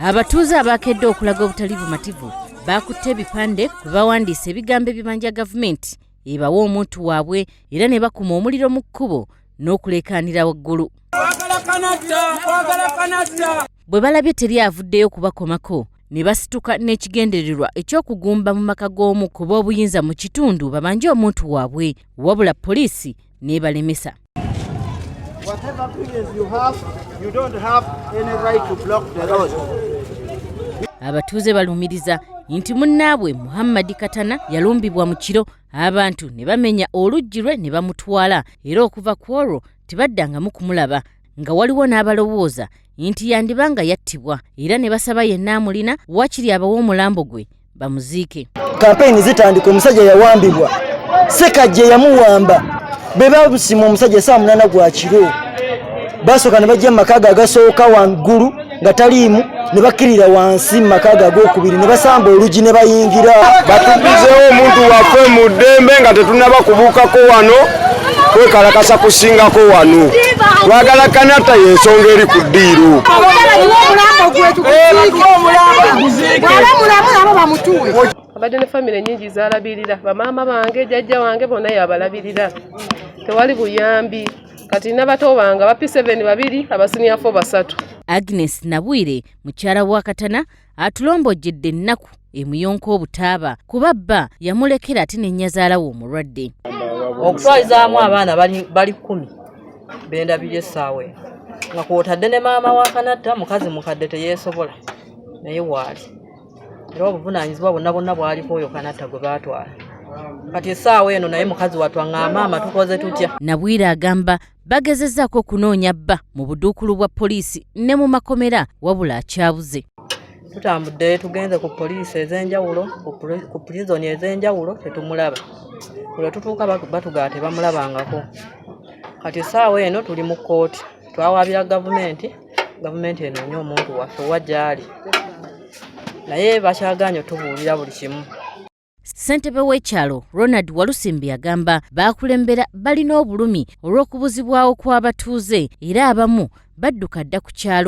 Abatuuze abakedde okulaga obutali bumativu bakutte ebipande kwe bawandiisa ebigambo ebibanja gavumenti ebawa omuntu waabwe era ne bakuma omuliro mu kkubo n'okuleekaanira waggulu. Bwe balabye teri avuddeyo kubakomako ne basituka n'ekigendererwa eky'okugumba mu maka g'omu ku b'obuyinza mu kitundu babanje omuntu waabwe, wabula poliisi n'ebalemesa. Whatever privilege you have, you don't have any right to block the road. Abatuuze balumiriza nti munnaabwe Muhammad Katana yalumbibwa mu kiro, abantu ne bamenya oluggi lwe ne bamutwala, era okuva ku olwo tebaddangamu kumulaba, nga waliwo n'abalowooza nti yandibanga yattibwa, era ne basaba yenna amulina wakiri abawa omulambo gwe bamuziike. Kampeyini zitandika, omusajja yawambibwa, Sekajje yamuwamba, be babusima omusajja saa 8 gwa kiro, basooka ne bajja mu maka ge agasooka waggulu nga taliimu, ne bakkirira wansi mu maka ge ag'okubiri ne basamba oluggi ne bayingira. Batubizeewo omuntu waffe mu ddembe nga tetunnaba kubuukako wano, kwekalakasa kusingako wano. Twagala Kanata y'ensonga eri ku ddiiro. Abadde ne famire nyingi zaalabirira, bamaama bange, jjajja wange bonna yabalabirira. Tewali buyambi. Kati n'abato bange aba P7 babiri, abasiniya 4 basatu. Agnes Nabwire mukyala wa Katana atulombojjedde ennaku emuyonka obutaaba kuba bba yamulekera ate ne nnyazaalawo omulwadde. Okutwalizaamu abaana bali 10 bendabirye essaawa eno nga kwotadde ne maama wa Kanata, mukazi mukadde teyeesobola naye waali, era obuvunaanyizibwa bonna bwaliko oyo Kanata gwe baatwala. Kati essaawa eno naye mukazi watwanga maama tukoze tutya. Nabwire agamba bagezezzaako okunoonya bba mu buduukulu bwa poliisi ne mu makomera, wabula akyabuze. Tutambudde tugenze ku poliisi ez'enjawulo, ku prizoni ez'enjawulo, tetumulaba. Olwo tutuuka batugaa tebamulabangako. Kati essaawa eno tuli mu kkooti, twawaabira gavumenti enoonye omuntu waffe wa gy'ali, naye bakyagaanye otubuulira buli kimu. Ssentebe w'ekyalo Ronald Walusimbi agamba baakulembera balina obulumi olw'okubuzibwawo kw'abatuuze era abamu badduka dda ku kyalo.